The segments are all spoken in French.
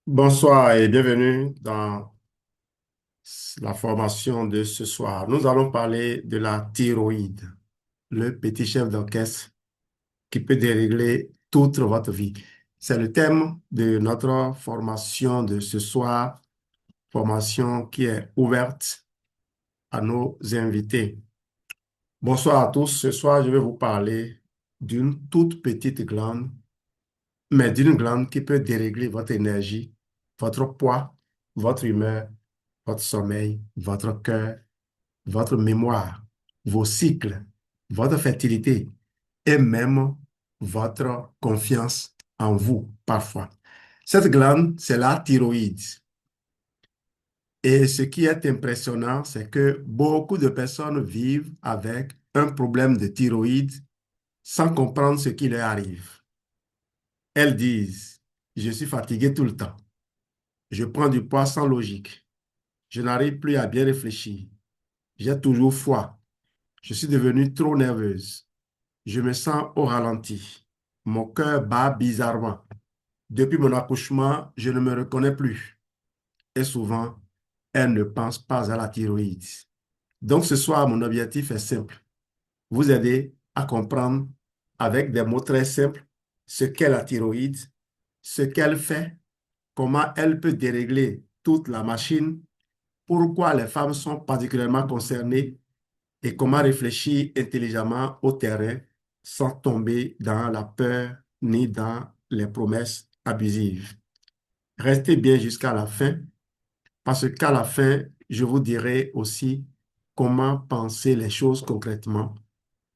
Bonsoir et bienvenue dans la formation de ce soir. Nous allons parler de la thyroïde, le petit chef d'orchestre qui peut dérégler toute votre vie. C'est le thème de notre formation de ce soir, formation qui est ouverte à nos invités. Bonsoir à tous. Ce soir, je vais vous parler d'une toute petite glande, mais d'une glande qui peut dérégler votre énergie, votre poids, votre humeur, votre sommeil, votre cœur, votre mémoire, vos cycles, votre fertilité et même votre confiance en vous parfois. Cette glande, c'est la thyroïde. Et ce qui est impressionnant, c'est que beaucoup de personnes vivent avec un problème de thyroïde sans comprendre ce qui leur arrive. Elles disent, je suis fatigué tout le temps. Je prends du poids sans logique. Je n'arrive plus à bien réfléchir. J'ai toujours froid. Je suis devenue trop nerveuse. Je me sens au ralenti. Mon cœur bat bizarrement. Depuis mon accouchement, je ne me reconnais plus. Et souvent, elle ne pense pas à la thyroïde. Donc ce soir, mon objectif est simple. Vous aider à comprendre avec des mots très simples ce qu'est la thyroïde, ce qu'elle fait, comment elle peut dérégler toute la machine, pourquoi les femmes sont particulièrement concernées et comment réfléchir intelligemment au terrain sans tomber dans la peur ni dans les promesses abusives. Restez bien jusqu'à la fin parce qu'à la fin, je vous dirai aussi comment penser les choses concrètement,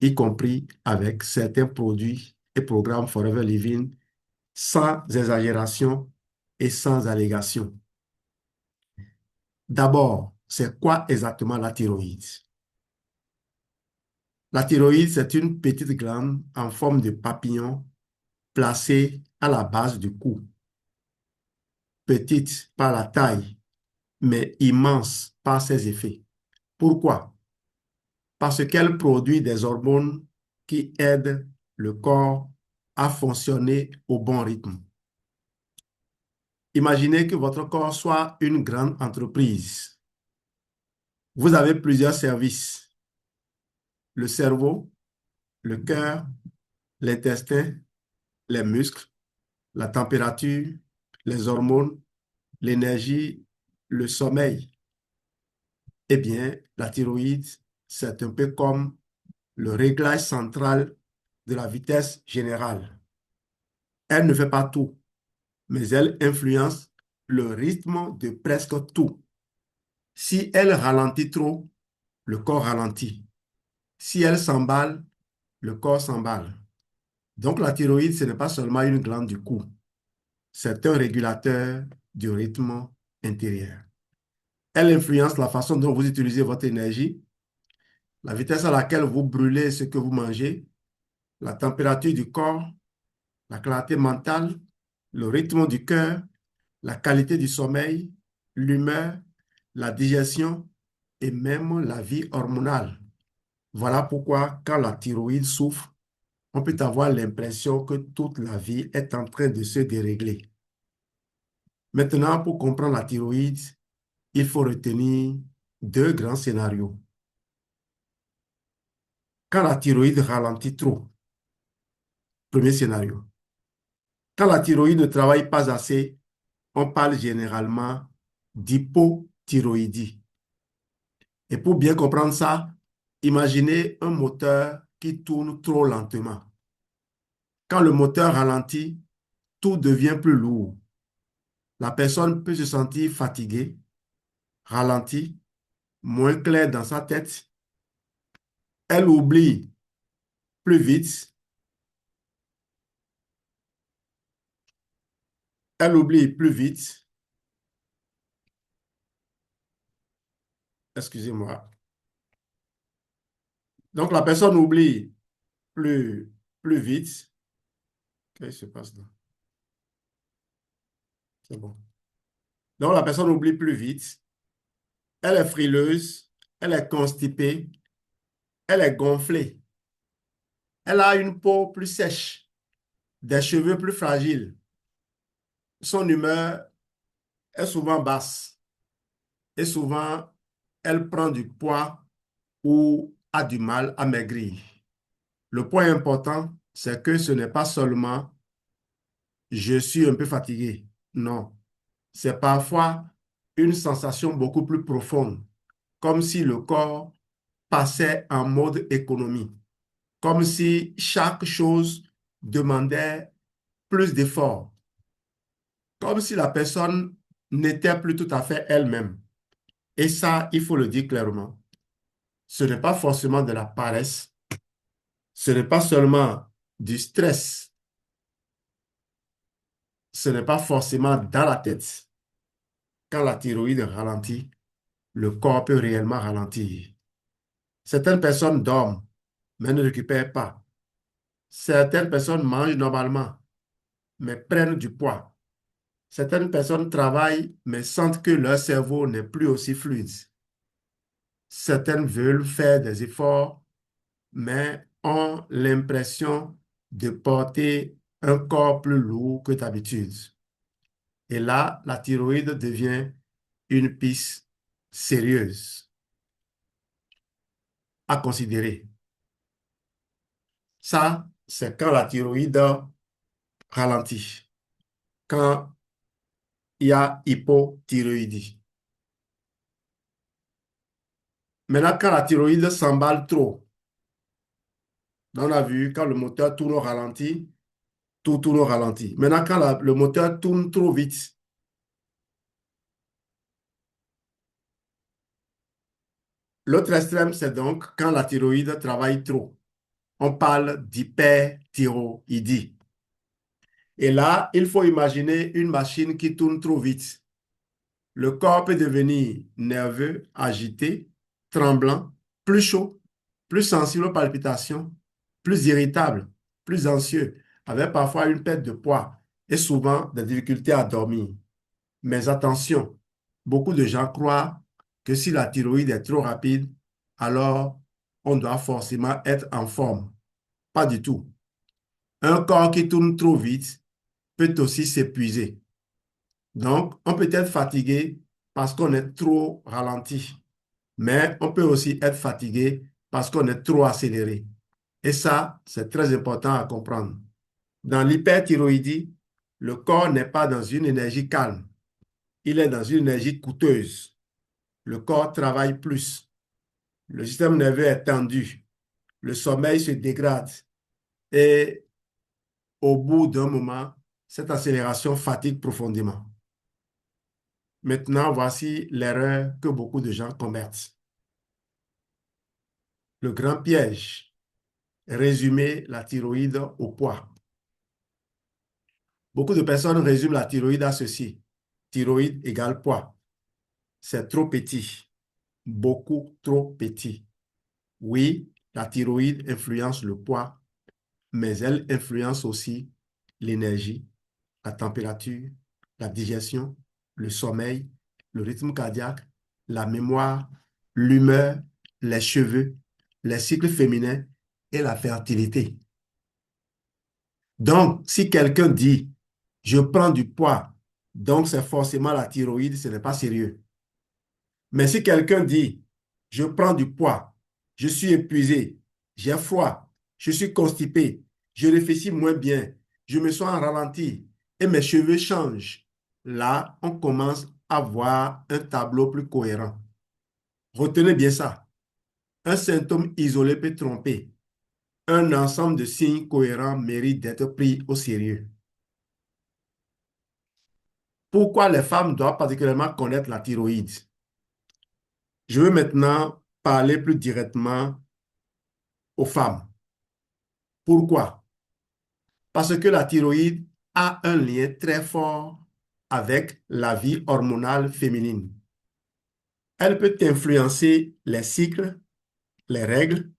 y compris avec certains produits et programmes Forever Living, sans exagération et sans allégation. D'abord, c'est quoi exactement la thyroïde? La thyroïde, c'est une petite glande en forme de papillon placée à la base du cou. Petite par la taille, mais immense par ses effets. Pourquoi? Parce qu'elle produit des hormones qui aident le corps à fonctionner au bon rythme. Imaginez que votre corps soit une grande entreprise. Vous avez plusieurs services: le cerveau, le cœur, l'intestin, les muscles, la température, les hormones, l'énergie, le sommeil. Eh bien, la thyroïde, c'est un peu comme le réglage central de la vitesse générale. Elle ne fait pas tout, mais elle influence le rythme de presque tout. Si elle ralentit trop, le corps ralentit. Si elle s'emballe, le corps s'emballe. Donc la thyroïde, ce n'est pas seulement une glande du cou, c'est un régulateur du rythme intérieur. Elle influence la façon dont vous utilisez votre énergie, la vitesse à laquelle vous brûlez ce que vous mangez, la température du corps, la clarté mentale, le rythme du cœur, la qualité du sommeil, l'humeur, la digestion et même la vie hormonale. Voilà pourquoi quand la thyroïde souffre, on peut avoir l'impression que toute la vie est en train de se dérégler. Maintenant, pour comprendre la thyroïde, il faut retenir deux grands scénarios. Quand la thyroïde ralentit trop, premier scénario. Quand la thyroïde ne travaille pas assez, on parle généralement d'hypothyroïdie. Et pour bien comprendre ça, imaginez un moteur qui tourne trop lentement. Quand le moteur ralentit, tout devient plus lourd. La personne peut se sentir fatiguée, ralentie, moins claire dans sa tête. Elle oublie plus vite. Elle oublie plus vite. Excusez-moi. Donc la personne oublie plus, plus vite. Qu'est-ce qui se passe là? C'est bon. Donc la personne oublie plus vite. Elle est frileuse. Elle est constipée. Elle est gonflée. Elle a une peau plus sèche, des cheveux plus fragiles. Son humeur est souvent basse et souvent elle prend du poids ou a du mal à maigrir. Le point important, c'est que ce n'est pas seulement je suis un peu fatigué. Non, c'est parfois une sensation beaucoup plus profonde, comme si le corps passait en mode économie, comme si chaque chose demandait plus d'efforts, comme si la personne n'était plus tout à fait elle-même. Et ça, il faut le dire clairement, ce n'est pas forcément de la paresse, ce n'est pas seulement du stress, ce n'est pas forcément dans la tête. Quand la thyroïde ralentit, le corps peut réellement ralentir. Certaines personnes dorment, mais ne récupèrent pas. Certaines personnes mangent normalement, mais prennent du poids. Certaines personnes travaillent, mais sentent que leur cerveau n'est plus aussi fluide. Certaines veulent faire des efforts, mais ont l'impression de porter un corps plus lourd que d'habitude. Et là, la thyroïde devient une piste sérieuse à considérer. Ça, c'est quand la thyroïde ralentit, quand il y a hypothyroïdie. Maintenant, quand la thyroïde s'emballe trop, on a vu quand le moteur tourne au ralenti, tout tourne au ralenti. Maintenant, quand le moteur tourne trop vite, l'autre extrême, c'est donc quand la thyroïde travaille trop. On parle d'hyperthyroïdie. Et là, il faut imaginer une machine qui tourne trop vite. Le corps peut devenir nerveux, agité, tremblant, plus chaud, plus sensible aux palpitations, plus irritable, plus anxieux, avec parfois une perte de poids et souvent des difficultés à dormir. Mais attention, beaucoup de gens croient que si la thyroïde est trop rapide, alors on doit forcément être en forme. Pas du tout. Un corps qui tourne trop vite peut aussi s'épuiser. Donc, on peut être fatigué parce qu'on est trop ralenti, mais on peut aussi être fatigué parce qu'on est trop accéléré. Et ça, c'est très important à comprendre. Dans l'hyperthyroïdie, le corps n'est pas dans une énergie calme, il est dans une énergie coûteuse. Le corps travaille plus, le système nerveux est tendu, le sommeil se dégrade et au bout d'un moment, cette accélération fatigue profondément. Maintenant, voici l'erreur que beaucoup de gens commettent. Le grand piège, résumer la thyroïde au poids. Beaucoup de personnes résument la thyroïde à ceci. Thyroïde égale poids. C'est trop petit, beaucoup trop petit. Oui, la thyroïde influence le poids, mais elle influence aussi l'énergie, la température, la digestion, le sommeil, le rythme cardiaque, la mémoire, l'humeur, les cheveux, les cycles féminins et la fertilité. Donc, si quelqu'un dit, je prends du poids, donc c'est forcément la thyroïde, ce n'est pas sérieux. Mais si quelqu'un dit, je prends du poids, je suis épuisé, j'ai froid, je suis constipé, je réfléchis moins bien, je me sens en ralenti et mes cheveux changent, là, on commence à voir un tableau plus cohérent. Retenez bien ça. Un symptôme isolé peut tromper. Un ensemble de signes cohérents mérite d'être pris au sérieux. Pourquoi les femmes doivent particulièrement connaître la thyroïde? Je veux maintenant parler plus directement aux femmes. Pourquoi? Parce que la thyroïde a un lien très fort avec la vie hormonale féminine. Elle peut influencer les cycles, les règles,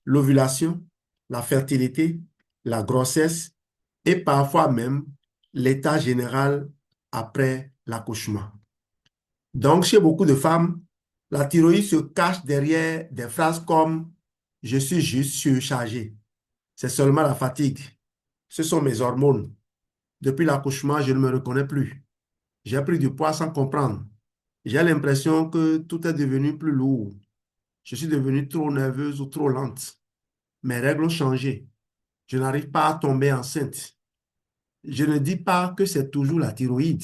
l'ovulation, la fertilité, la grossesse et parfois même l'état général après l'accouchement. Donc, chez beaucoup de femmes, la thyroïde se cache derrière des phrases comme «Je suis juste surchargée». C'est seulement la fatigue. Ce sont mes hormones. Depuis l'accouchement, je ne me reconnais plus. J'ai pris du poids sans comprendre. J'ai l'impression que tout est devenu plus lourd. Je suis devenue trop nerveuse ou trop lente. Mes règles ont changé. Je n'arrive pas à tomber enceinte. Je ne dis pas que c'est toujours la thyroïde.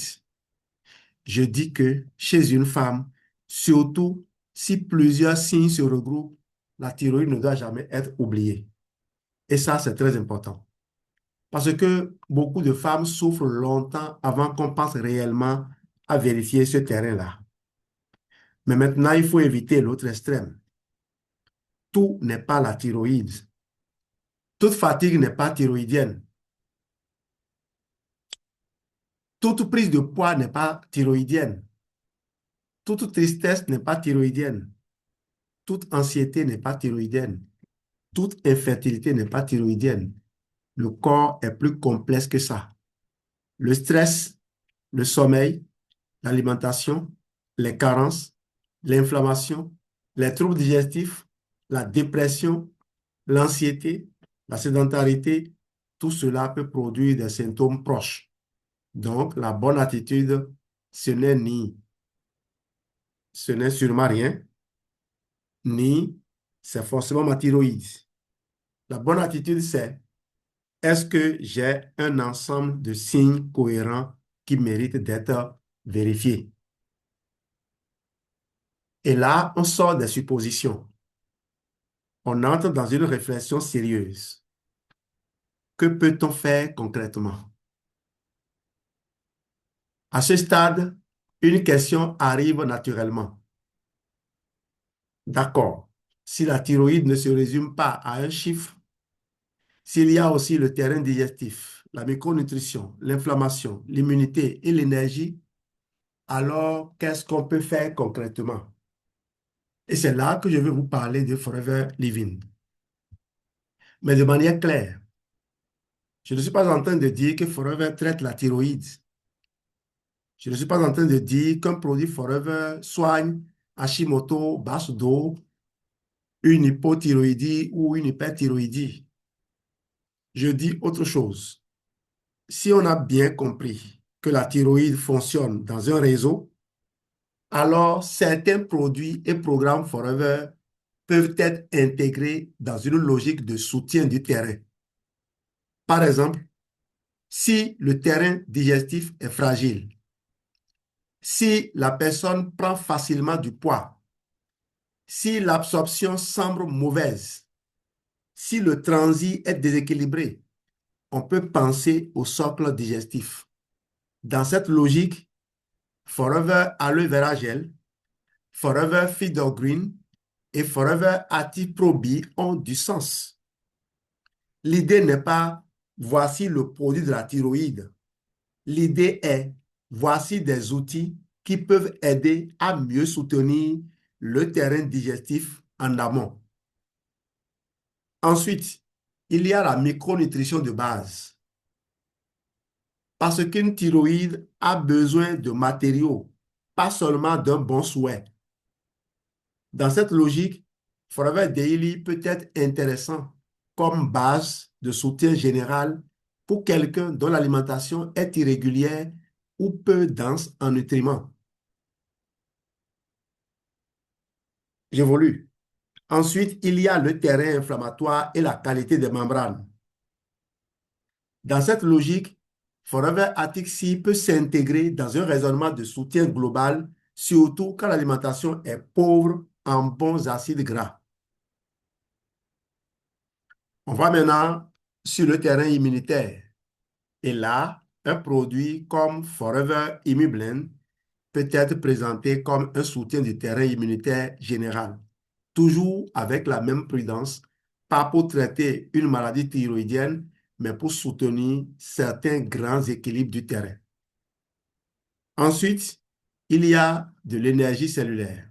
Je dis que chez une femme, surtout si plusieurs signes se regroupent, la thyroïde ne doit jamais être oubliée. Et ça, c'est très important. Parce que beaucoup de femmes souffrent longtemps avant qu'on pense réellement à vérifier ce terrain-là. Mais maintenant, il faut éviter l'autre extrême. Tout n'est pas la thyroïde. Toute fatigue n'est pas thyroïdienne. Toute prise de poids n'est pas thyroïdienne. Toute tristesse n'est pas thyroïdienne. Toute anxiété n'est pas thyroïdienne. Toute infertilité n'est pas thyroïdienne. Le corps est plus complexe que ça. Le stress, le sommeil, l'alimentation, les carences, l'inflammation, les troubles digestifs, la dépression, l'anxiété, la sédentarité, tout cela peut produire des symptômes proches. Donc, la bonne attitude, ce n'est sûrement rien, ni c'est forcément ma thyroïde. La bonne attitude, c'est est-ce que j'ai un ensemble de signes cohérents qui méritent d'être vérifiés? Et là, on sort des suppositions. On entre dans une réflexion sérieuse. Que peut-on faire concrètement? À ce stade, une question arrive naturellement. D'accord, si la thyroïde ne se résume pas à un chiffre, s'il y a aussi le terrain digestif, la micronutrition, l'inflammation, l'immunité et l'énergie, alors qu'est-ce qu'on peut faire concrètement? Et c'est là que je vais vous parler de Forever Living. Mais de manière claire, je ne suis pas en train de dire que Forever traite la thyroïde. Je ne suis pas en train de dire qu'un produit Forever soigne Hashimoto, Basudo, une hypothyroïdie ou une hyperthyroïdie. Je dis autre chose. Si on a bien compris que la thyroïde fonctionne dans un réseau, alors certains produits et programmes Forever peuvent être intégrés dans une logique de soutien du terrain. Par exemple, si le terrain digestif est fragile, si la personne prend facilement du poids, si l'absorption semble mauvaise, si le transit est déséquilibré, on peut penser au socle digestif. Dans cette logique, Forever Aloe Vera Gel, Forever Feeder Green et Forever Active Pro B ont du sens. L'idée n'est pas voici le produit de la thyroïde. L'idée est voici des outils qui peuvent aider à mieux soutenir le terrain digestif en amont. Ensuite, il y a la micronutrition de base. Parce qu'une thyroïde a besoin de matériaux, pas seulement d'un bon souhait. Dans cette logique, Forever Daily peut être intéressant comme base de soutien général pour quelqu'un dont l'alimentation est irrégulière ou peu dense en nutriments. J'évolue. Ensuite, il y a le terrain inflammatoire et la qualité des membranes. Dans cette logique, Forever Atixi peut s'intégrer dans un raisonnement de soutien global, surtout quand l'alimentation est pauvre en bons acides gras. On va maintenant sur le terrain immunitaire. Et là, un produit comme Forever ImmuBlend peut être présenté comme un soutien du terrain immunitaire général, toujours avec la même prudence, pas pour traiter une maladie thyroïdienne, mais pour soutenir certains grands équilibres du terrain. Ensuite, il y a de l'énergie cellulaire.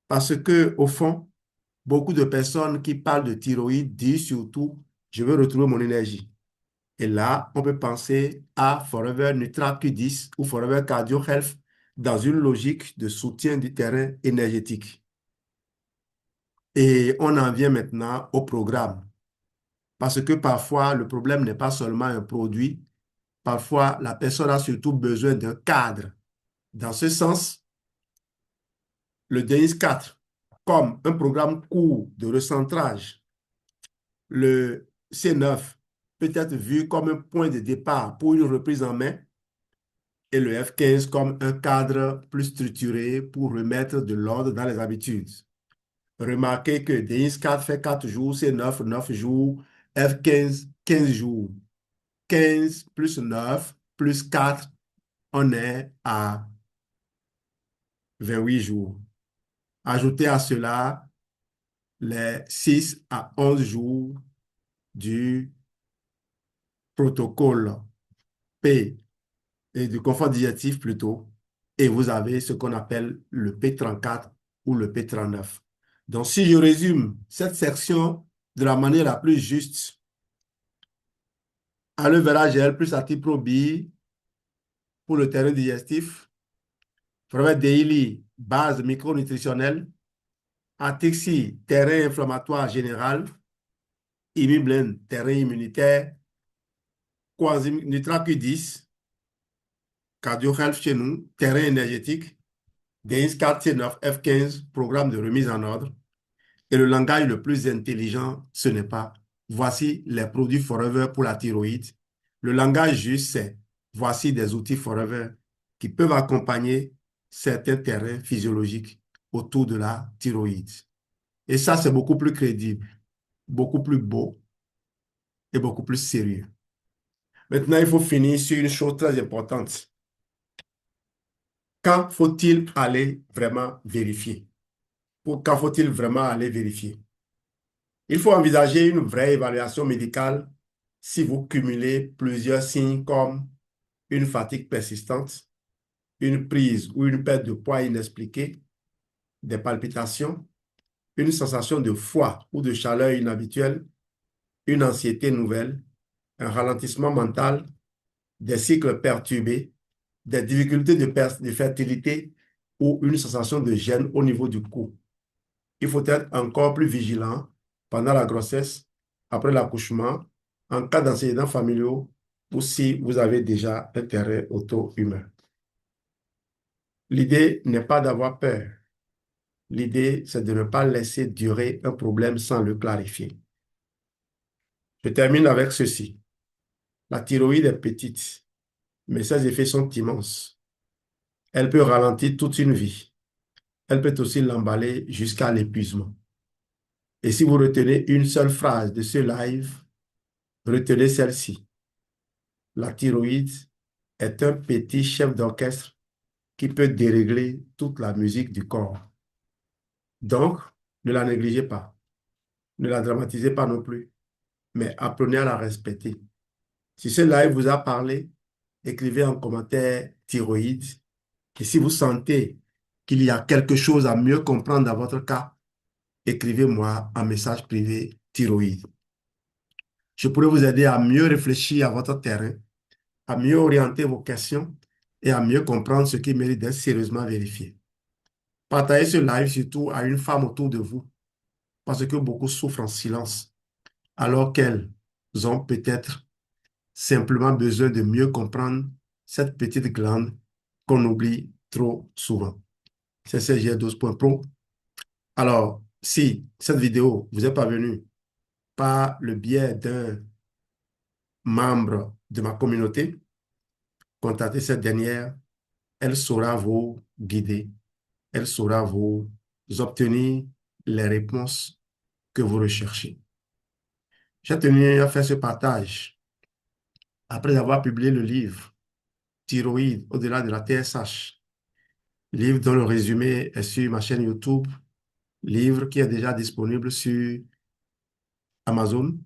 Parce que, au fond, beaucoup de personnes qui parlent de thyroïde disent surtout, je veux retrouver mon énergie. Et là, on peut penser à Forever Nutra Q10 ou Forever Cardio Health dans une logique de soutien du terrain énergétique. Et on en vient maintenant au programme. Parce que parfois, le problème n'est pas seulement un produit, parfois, la personne a surtout besoin d'un cadre. Dans ce sens, le DX4, comme un programme court de recentrage, le C9 peut être vu comme un point de départ pour une reprise en main et le F15 comme un cadre plus structuré pour remettre de l'ordre dans les habitudes. Remarquez que DX4 fait 4 jours, C9, 9 jours, F15, 15 jours. 15 plus 9 plus 4, on est à 28 jours. Ajoutez à cela les 6 à 11 jours du protocole P et du confort digestif plutôt, et vous avez ce qu'on appelle le P34 ou le P39. Donc, si je résume cette section de la manière la plus juste, aloe vera gel plus Actiprobi pour le terrain digestif, Forever Daily, base micronutritionnelle, Atixi, terrain inflammatoire général, Imiblend, terrain immunitaire, Coenzyme Nutra Q10, Cardio Health chez nous, terrain énergétique, DX4, C9, F15, programme de remise en ordre. Et le langage le plus intelligent, ce n'est pas voici les produits Forever pour la thyroïde. Le langage juste, c'est voici des outils Forever qui peuvent accompagner certains terrains physiologiques autour de la thyroïde. Et ça, c'est beaucoup plus crédible, beaucoup plus beau et beaucoup plus sérieux. Maintenant, il faut finir sur une chose très importante. Quand faut-il aller vraiment vérifier? Quand faut-il vraiment aller vérifier? Il faut envisager une vraie évaluation médicale si vous cumulez plusieurs signes comme une fatigue persistante, une prise ou une perte de poids inexpliquée, des palpitations, une sensation de froid ou de chaleur inhabituelle, une anxiété nouvelle, un ralentissement mental, des cycles perturbés, des difficultés de fertilité ou une sensation de gêne au niveau du cou. Il faut être encore plus vigilant pendant la grossesse, après l'accouchement, en cas d'antécédents familiaux ou si vous avez déjà un terrain auto-humain. L'idée n'est pas d'avoir peur. L'idée, c'est de ne pas laisser durer un problème sans le clarifier. Je termine avec ceci. La thyroïde est petite, mais ses effets sont immenses. Elle peut ralentir toute une vie. Elle peut aussi l'emballer jusqu'à l'épuisement. Et si vous retenez une seule phrase de ce live, retenez celle-ci. La thyroïde est un petit chef d'orchestre qui peut dérégler toute la musique du corps. Donc, ne la négligez pas. Ne la dramatisez pas non plus, mais apprenez à la respecter. Si ce live vous a parlé, écrivez en commentaire thyroïde. Et si vous sentez qu'il y a quelque chose à mieux comprendre dans votre cas, écrivez-moi un message privé thyroïde. Je pourrais vous aider à mieux réfléchir à votre terrain, à mieux orienter vos questions et à mieux comprendre ce qui mérite d'être sérieusement vérifié. Partagez ce live surtout à une femme autour de vous, parce que beaucoup souffrent en silence, alors qu'elles ont peut-être simplement besoin de mieux comprendre cette petite glande qu'on oublie trop souvent. C'est CGR12.pro. Alors, si cette vidéo vous est parvenue par le biais d'un membre de ma communauté, contactez cette dernière. Elle saura vous guider. Elle saura vous obtenir les réponses que vous recherchez. J'ai tenu à faire ce partage après avoir publié le livre Thyroïde au-delà de la TSH, livre dont le résumé est sur ma chaîne YouTube, livre qui est déjà disponible sur Amazon.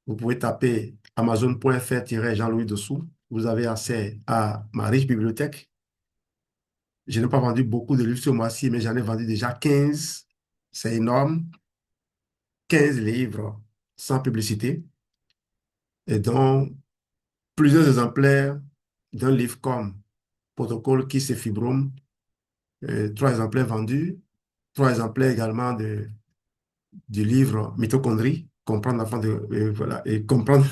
Vous pouvez taper amazon.fr-Jean-Louis dessous. Vous avez accès à ma riche bibliothèque. Je n'ai pas vendu beaucoup de livres ce mois-ci, mais j'en ai vendu déjà 15. C'est énorme. 15 livres sans publicité et dont plusieurs exemplaires d'un livre comme Protocole Kiss et Fibrome, 3 exemplaires vendus, 3 exemplaires également du livre Mitochondrie comprendre avant de, voilà, et comprendre,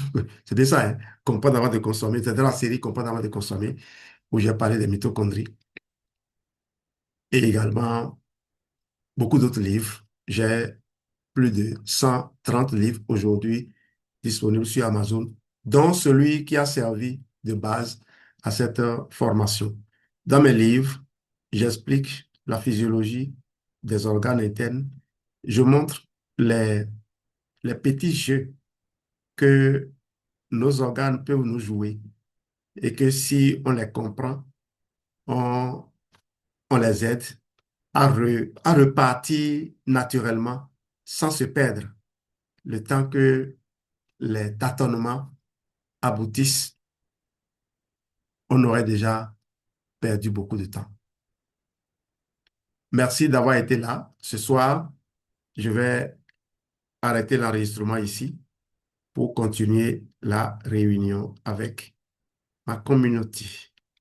c'était ça, hein, comprendre avant de consommer. C'était la série Comprendre avant de consommer, où j'ai parlé des mitochondries et également beaucoup d'autres livres. J'ai plus de 130 livres aujourd'hui disponibles sur Amazon, dont celui qui a servi de base à cette formation. Dans mes livres, j'explique la physiologie des organes internes. Je montre les, les petits jeux que nos organes peuvent nous jouer et que si on les comprend, on, on les aide à repartir naturellement sans se perdre, le temps que les tâtonnements aboutissent, on aurait déjà perdu beaucoup de temps. Merci d'avoir été là. Ce soir, je vais arrêter l'enregistrement ici pour continuer la réunion avec ma communauté.